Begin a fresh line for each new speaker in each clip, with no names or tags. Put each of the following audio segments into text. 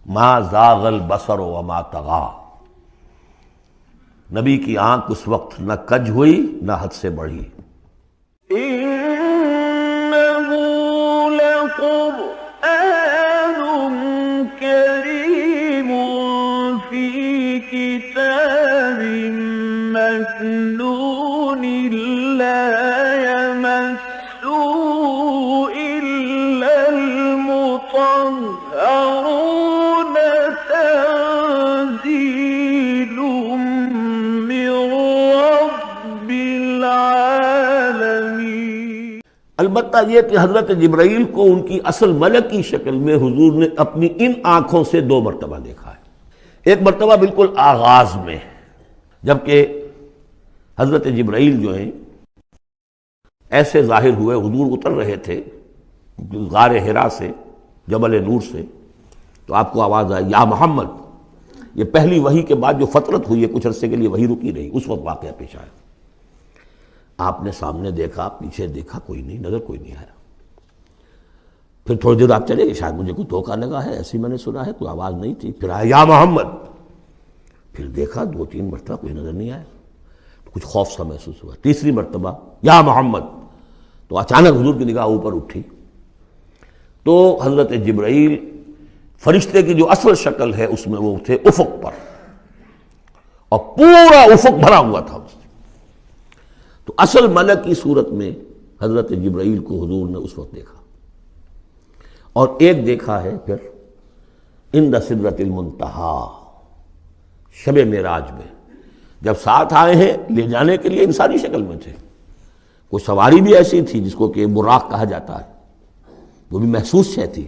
ما زاغ البصر وما طغى، نبی کی آنکھ اس وقت نہ کج ہوئی نہ حد سے بڑھی۔
إنه لقرآن كريم في كتاب مكنون لا يمسه إلا المطهرون تنزيل من رب العالمين۔
البتہ یہ کہ حضرت جبرائیل کو ان کی اصل ملکی شکل میں حضور نے اپنی ان آنکھوں سے 2 مرتبہ دیکھا ہے۔ ایک مرتبہ بالکل آغاز میں، جبکہ حضرت جبرائیل جو ہیں ایسے ظاہر ہوئے، حضور اتر رہے تھے غار حرا سے، جبل نور سے، تو آپ کو آواز آئی یا محمد۔ یہ پہلی وحی کے بعد جو فترت ہوئی ہے، کچھ عرصے کے لیے وحی رکی رہی، اس وقت واقعہ پیش آیا۔ آپ نے سامنے دیکھا، پیچھے دیکھا، کوئی نہیں، نظر کوئی نہیں آیا۔ پھر تھوڑی دیر آپ چلے گئے، شاید مجھے کوئی دھوکہ لگا ہے، ایسی میں نے سنا ہے، کوئی آواز نہیں تھی۔ پھر آیا یا محمد، پھر دیکھا 2-3 مرتبہ کوئی نظر نہیں آیا، کچھ خوف سا محسوس ہوا۔ تیسری مرتبہ یا محمد، تو اچانک حضور کی نگاہ اوپر اٹھی، تو حضرت جبرائیل فرشتے کی جو اصل شکل ہے اس میں وہ تھے افق پر، اور پورا افق بھرا ہوا تھا۔ تو اصل ملک کی صورت میں حضرت جبرائیل کو حضور نے اس وقت دیکھا، اور ایک دیکھا ہے پھر عند سدرۃ المنتہا، شب معراج میں، جب ساتھ آئے ہیں لے جانے کے لیے انسانی شکل میں تھے۔ کوئی سواری بھی ایسی تھی جس کو کہ براق کہا جاتا ہے، وہ بھی محسوس شے تھی،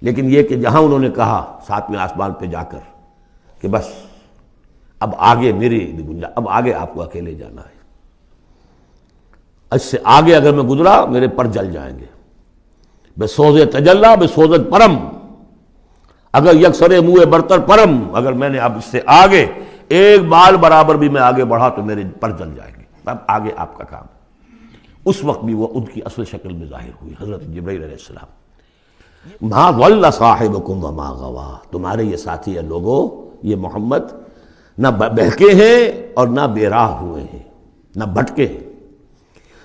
لیکن یہ کہ جہاں انہوں نے کہا 7ویں آسمان پہ جا کر کہ بس اب آگے میری گنجائش، اب آگے آپ کو اکیلے جانا ہے، اس سے آگے اگر میں گزرا میرے پر جل جائیں گے، بے سوز تجلا بے سوزت پرم، اگر یکسر منہ برتر پرم، اگر میں نے اب اس سے آگے ایک بال برابر بھی میں آگے بڑھا تو میرے پر جل جائیں گے، اب آگے آپ کا کام۔ اس وقت بھی وہ ان کی اصل شکل میں ظاہر ہوئی حضرت جبرائیل علیہ السلام۔ ما ضل صاحبکم وما غوا، تمہارے یہ ساتھی ہیں لوگوں، یہ محمد نہ بہکے ہیں اور نہ بے راہ ہوئے ہیں، نہ بھٹکے ہیں۔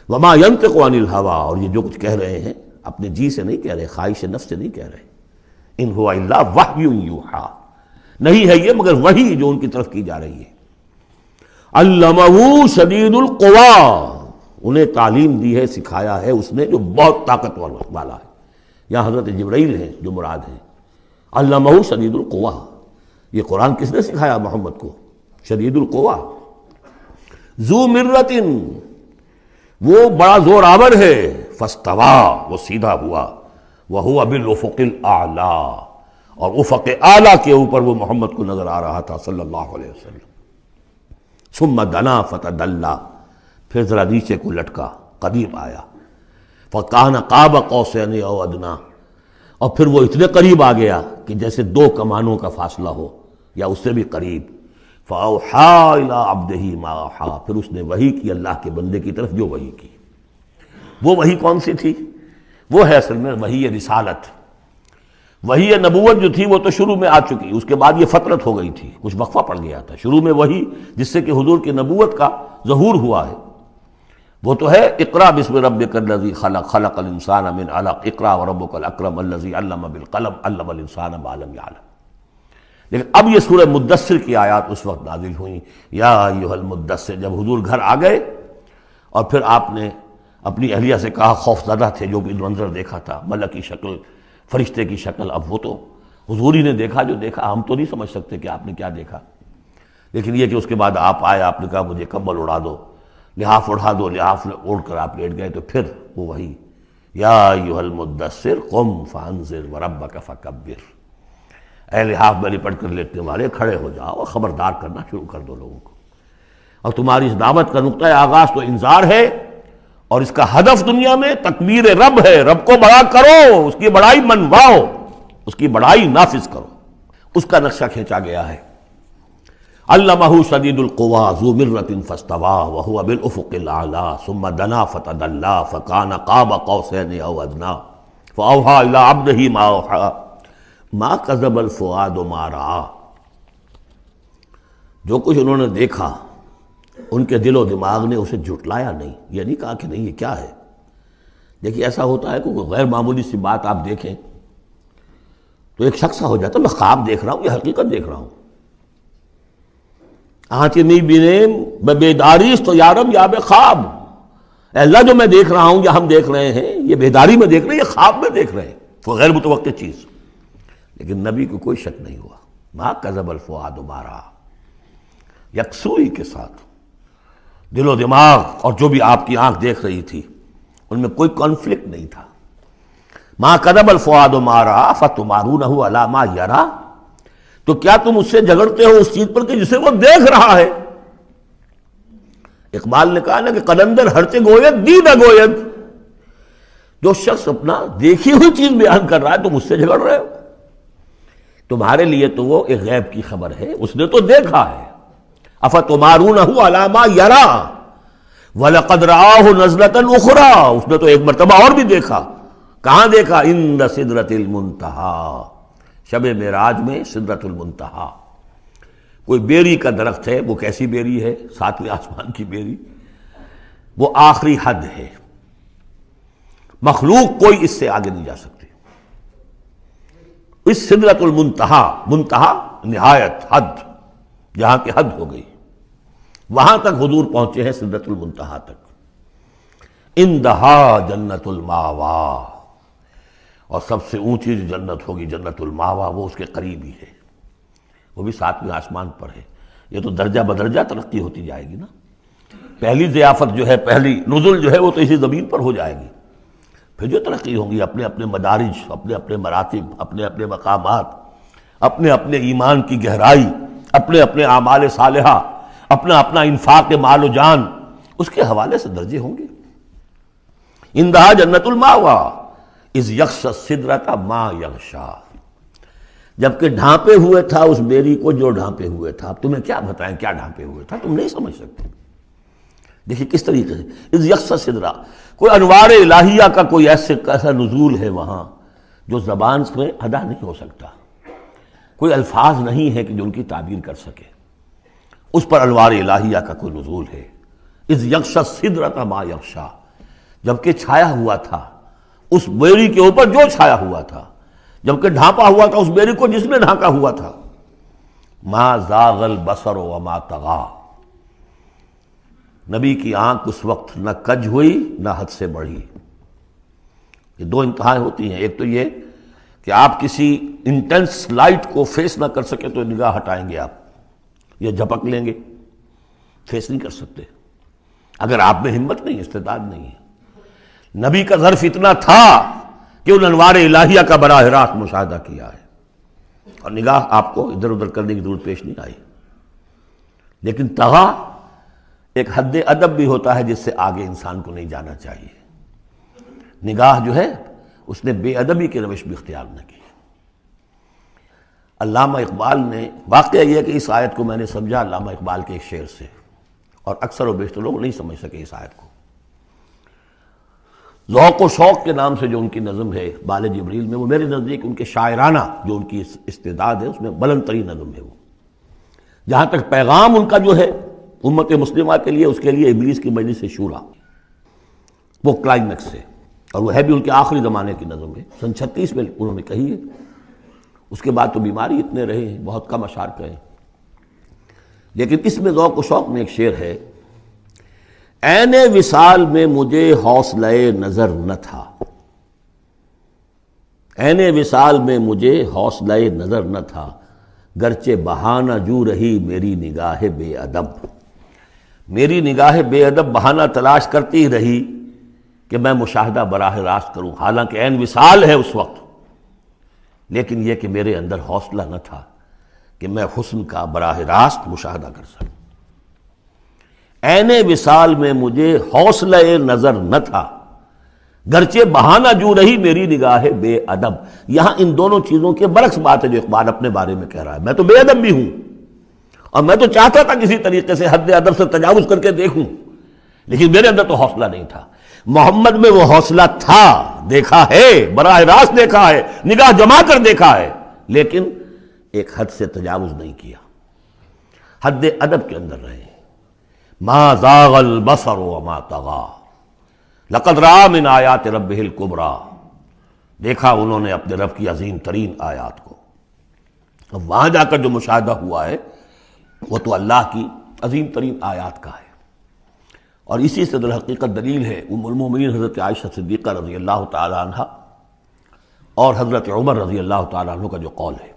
وما ينطق عن الهوى، اور یہ جو کچھ کہہ رہے ہیں اپنے جی سے نہیں کہہ رہے، خواہش نفس سے نہیں کہہ رہے، ان هو الا وحی یوحی، نہیں ہے یہ مگر وحی جو ان کی طرف کی جا رہی ہے۔ علمہ شدید القوی، انہیں تعلیم دی ہے، سکھایا ہے اس نے جو بہت طاقت والا ہے۔ یہاں حضرت جبرائیل ہیں جو مراد ہیں۔ علمہ شدید القوی، یہ قرآن کس نے سکھایا محمد کو؟ شدید القوی، ذو مرۃ، وہ بڑا زور آور ہے، فاستوی، وہ سیدھا ہوا، وہو بالافق الاعلی، اور افق اعلیٰ کے اوپر وہ محمد کو نظر آ رہا تھا صلی اللہ علیہ وسلم۔ ثم دنا فتدلی، پھر ذرا نیچے کو لٹکا، قریب آیا، فکان قاب قوسین او ادنیٰ، اور پھر وہ اتنے قریب آ گیا کہ جیسے 2 کمانوں کا فاصلہ ہو یا اس سے بھی قریب۔ فاوحی الی عبدہ ما اوحی، پھر اس نے وحی کی اللہ کے بندے کی طرف جو وحی کی۔ وہ وحی کون سی تھی؟ وہ ہے اصل میں وحی رسالت، وحی نبوت جو تھی وہ تو شروع میں آ چکی، اس کے بعد یہ فترت ہو گئی تھی، کچھ وقفہ پڑ گیا تھا۔ شروع میں وحی جس سے کہ حضور کی نبوت کا ظہور ہوا ہے وہ تو ہے اقرا بسم ربک الذی خلق، خلق الانسان من علق، اقرا وربک الاکرم الذی علم بالقلم، علم الانسان ما لم یعلم۔ لیکن اب یہ سورہ مدثر کی آیات اس وقت نازل ہوئیں، یا ایھا المدثر، جب حضور گھر آ گئے اور پھر آپ نے اپنی اہلیہ سے کہا، خوف زدہ تھے، جو بھی منظر دیکھا تھا، ملک کی شکل، فرشتے کی شکل، اب وہ تو حضور ہی نے دیکھا جو دیکھا، ہم تو نہیں سمجھ سکتے کہ آپ نے کیا دیکھا، لیکن یہ کہ اس کے بعد آپ آئے، آپ نے کہا مجھے کمبل اڑا دو، لحاف اڑا دو، لحاف اوڑھ کر آپ لیٹ گئے، تو پھر وہ وہی یا ایھا المدثر قم فانذر وربک فکبر، اے لحاف میں لپٹ کر لیٹنے والے کھڑے ہو جاؤ اور خبردار کرنا شروع کر دو لوگوں کو۔ اور تمہاری اس دعوت کا نقطہ آغاز تو انذار ہے، اور اس کا ہدف دنیا میں تکبیر رب ہے، رب کو بڑا کرو، اس کی بڑائی منواؤ، اس کی بڑائی نافذ کرو، اس کا نقشہ کھینچا گیا ہے۔ علمہ شدید القوی ذو مرۃ فاستوی وہو بالافق الاعلی ثم دنا فتدلی فکان قاب قوسین او ادنیٰ فاوحی الی عبدہ ما اوحی ما کذب الفؤاد ما رأى، جو کچھ انہوں نے دیکھا ان کے دل و دماغ نے اسے جھٹلایا نہیں، یہ نہیں کہا کہ نہیں یہ کیا ہے۔ دیکھیے ایسا ہوتا ہے کہ کوئی غیر معمولی سی بات آپ دیکھیں تو ایک شخص ہو جاتا ہے میں خواب دیکھ رہا ہوں یا حقیقت دیکھ رہا ہوں۔ آنچہ نہیں بینے میں بیداریست تو یارب یا بے خواب، اے اللہ جو میں دیکھ رہا ہوں یا ہم دیکھ رہے ہیں یہ بیداری میں دیکھ رہے ہیں، یہ خواب میں دیکھ رہے ہیں، وہ غیر متوقع چیز۔ لیکن نبی کو کوئی شک نہیں ہوا، ما کذب الفؤاد ما رأى، یکسوئی کے ساتھ دل و دماغ اور جو بھی آپ کی آنکھ دیکھ رہی تھی ان میں کوئی کانفلکٹ نہیں تھا۔ ما کذب الفؤاد ما رأى فتمارونہ علی ما یری، تو کیا تم اس سے جھگڑتے ہو اس چیز پر کہ جسے وہ دیکھ رہا ہے؟ اقبال نے کہا نا کہ قلندر ہرچے گوید دید گوید، جو شخص اپنا دیکھی ہوئی چیز بیان کر رہا ہے تم اس سے جھگڑ رہے ہو، تمہارے لیے تو وہ ایک غیب کی خبر ہے، اس نے تو دیکھا ہے۔ افتمارونہ علی ما یری وَلَقَدْ رَآهُ نَزْلَةً أُخْرَىٰ، اس نے تو ایک مرتبہ اور بھی دیکھا۔ کہاں دیکھا؟ عند سدرۃ المنتہیٰ، شب معراج میں سدرۃ المنتہیٰ۔ کوئی بیری کا درخت ہے، وہ کیسی بیری ہے؟ ساتویں آسمان کی بیری، وہ آخری حد ہے، مخلوق کوئی اس سے آگے نہیں جا سکتی۔ اس سدرۃ المنتہیٰ، منتہا نہایت، حد، جہاں کی حد ہو گئی، وہاں تک حضور پہنچے ہیں، سدرۃ المنتہیٰ تک۔ اندہا جنت الماوا، اور سب سے اونچی جو جنت ہوگی جنت الماوا، وہ اس کے قریب ہی ہے، وہ بھی ساتویں آسمان پر ہے۔ یہ تو درجہ بدرجہ ترقی ہوتی جائے گی نا، پہلی ضیافت جو ہے، پہلی نزل جو ہے وہ تو اسی زمین پر ہو جائے گی، پھر جو ترقی ہوگی اپنے اپنے مدارج، اپنے اپنے مراتب، اپنے اپنے مقامات، اپنے اپنے ایمان کی گہرائی، اپنے اپنے اعمال صالحہ، اپنا اپنا انفاق مال و جان، اس کے حوالے سے درجے ہوں گے۔ اندہا جنت الماوا اذ یغشی السدرۃ ما یغشی، جبکہ ڈھانپے ہوئے تھا اس بیری کو جو ڈھانپے ہوئے تھا۔ اب تمہیں کیا بتائیں کیا ڈھانپے ہوئے تھا، تم نہیں سمجھ سکتے۔ دیکھیے کس طریقے سے اذ یغشی السدرۃ، کوئی انوار الہیہ کا کوئی ایسا نزول ہے وہاں جو زبان میں ادا نہیں ہو سکتا، کوئی الفاظ نہیں ہے کہ جو ان کی تعبیر کر سکے، اس پر انوار الہیہ کا کوئی نزول ہے۔ اذ یغشی السدرۃ ما یغشی، جبکہ چھایا ہوا تھا اس بیری کے اوپر جو چھایا ہوا تھا، جبکہ ڈھانپا ہوا تھا اس بیری کو جس نے ڈھانکا ہوا تھا۔ ما زاغ البصر وما طغی، نبی کی آنکھ اس وقت نہ کج ہوئی نہ حد سے بڑھی۔ یہ دو انتہائیں ہوتی ہیں، ایک تو یہ کہ آپ کسی انٹینس لائٹ کو فیس نہ کر سکے تو نگاہ ہٹائیں گے آپ، یہ جھپک لیں گے، فیس نہیں کر سکتے اگر آپ میں ہمت نہیں، استعداد نہیں ہے۔ نبی کا ظرف اتنا تھا کہ ان انوار الہیہ کا براہ راست مشاہدہ کیا ہے، اور نگاہ آپ کو ادھر ادھر کرنے کی ضرورت پیش نہیں آئی۔ لیکن طغا ایک حد ادب بھی ہوتا ہے جس سے آگے انسان کو نہیں جانا چاہیے۔ نگاہ جو ہے اس نے بے ادبی کی روش بھی اختیار نہ کی۔ علامہ اقبال نے، واقعہ یہ ہے کہ اس آیت کو میں نے سمجھا علامہ اقبال کے ایک شعر سے، اور اکثر و بیشتر لوگ نہیں سمجھ سکے اس آیت کو۔ ذوق و شوق کے نام سے جو ان کی نظم ہے بال جبریل میں، وہ میرے نزدیک ان کے شاعرانہ جو ان کی استعداد ہے اس میں بلند ترین نظم ہے وہ، جہاں تک پیغام ان کا جو ہے امت مسلمہ کے لیے، اس کے لیے ابلیس کی مجلس شورا، وہ کلائمیکس ہے، اور وہ ہے بھی ان کے آخری زمانے کی نظم ہے، سن 36 میں انہوں نے کہی ہے۔ اس کے بعد تو بیماری اتنے رہے ہیں، بہت کم اشعار کہے، لیکن اس میں ذوق و شوق میں ایک شعر ہے، عین وصال میں مجھے حوصلہ نظر نہ تھا، عین وصال میں مجھے حوصلہ نظر نہ تھا، گرچہ بہانہ جو رہی میری نگاہ بے ادب، میری نگاہ بے ادب بہانہ تلاش کرتی رہی کہ میں مشاہدہ براہ راست کروں، حالانکہ عین وصال ہے اس وقت، لیکن یہ کہ میرے اندر حوصلہ نہ تھا کہ میں حسن کا براہ راست مشاہدہ کر سکوں۔ عین وصال میں مجھے حوصلہ نظر نہ تھا، گرچہ بہانہ جو رہی میری نگاہ بے ادب۔ یہاں ان دونوں چیزوں کے برعکس بات ہے جو اقبال اپنے بارے میں کہہ رہا ہے۔ میں تو بے ادب بھی ہوں، اور میں تو چاہتا تھا کسی طریقے سے حد ادب سے تجاوز کر کے دیکھوں، لیکن میرے اندر تو حوصلہ نہیں تھا۔ محمد میں وہ حوصلہ تھا، دیکھا ہے، براہ راست دیکھا ہے، نگاہ جما کر دیکھا ہے، لیکن ایک حد سے تجاوز نہیں کیا، حد ادب کے اندر رہے۔ ما زاغ البصر وما طغى لقد رأى من آیات ربہ الکبریٰ، دیکھا انہوں نے اپنے رب کی عظیم ترین آیات کو۔ اب وہاں جا کر جو مشاہدہ ہوا ہے وہ تو اللہ کی عظیم ترین آیات کا ہے، اور اسی سے در حقیقت دلیل ہے ام المومنین حضرت عائشہ صدیقہ رضی اللہ تعالی عنہ اور حضرت عمر رضی اللہ تعالی عنہ کا جو قول ہے۔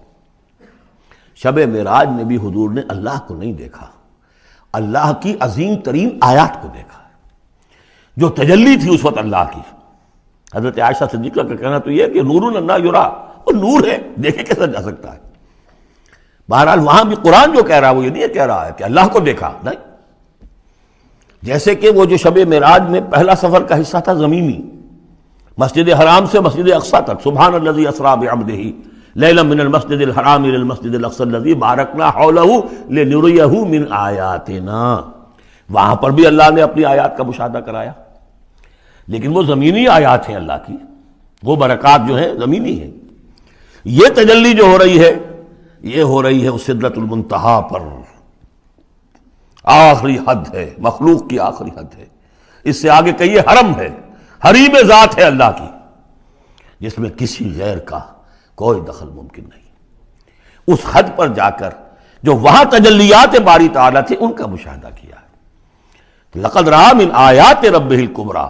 شب معراج میں بھی حضور نے اللہ کو نہیں دیکھا، اللہ کی عظیم ترین آیات کو دیکھا، جو تجلی تھی اس وقت اللہ کی۔ حضرت عائشہ صدیقہ کا کہنا تو یہ ہے کہ نور لا یرا، وہ نور ہے، دیکھے کیسا جا سکتا ہے۔ بہرحال وہاں بھی قرآن جو کہہ رہا ہے وہ یہ نہیں کہہ رہا ہے کہ اللہ کو دیکھا، نہیں۔ جیسے کہ وہ جو شب معراج میں پہلا سفر کا حصہ تھا زمینی، مسجد حرام سے مسجد اقصیٰ تک، سبحان الذی اسریٰ بعبدہ لیلا من المسجد الحرام الى المسجد الاقصی الذی بارکنا حولہ لنریہ من آیاتنا، وہاں پر بھی اللہ نے اپنی آیات کا مشاہدہ کرایا، لیکن وہ زمینی آیات ہیں اللہ کی، وہ برکات جو ہیں زمینی ہیں۔ یہ تجلی جو ہو رہی ہے یہ ہو رہی ہے اس سدرۃ المنتہا پر، آخری حد ہے، مخلوق کی آخری حد ہے۔ اس سے آگے کہیے حرم ہے، حریم ذات ہے اللہ کی، جس میں کسی غیر کا کوئی دخل ممکن نہیں۔ اس حد پر جا کر جو وہاں تجلیات باری تعالیٰ تھے ان کا مشاہدہ کیا ہے۔ لقد رأى من آیات ربہ الکبریٰ،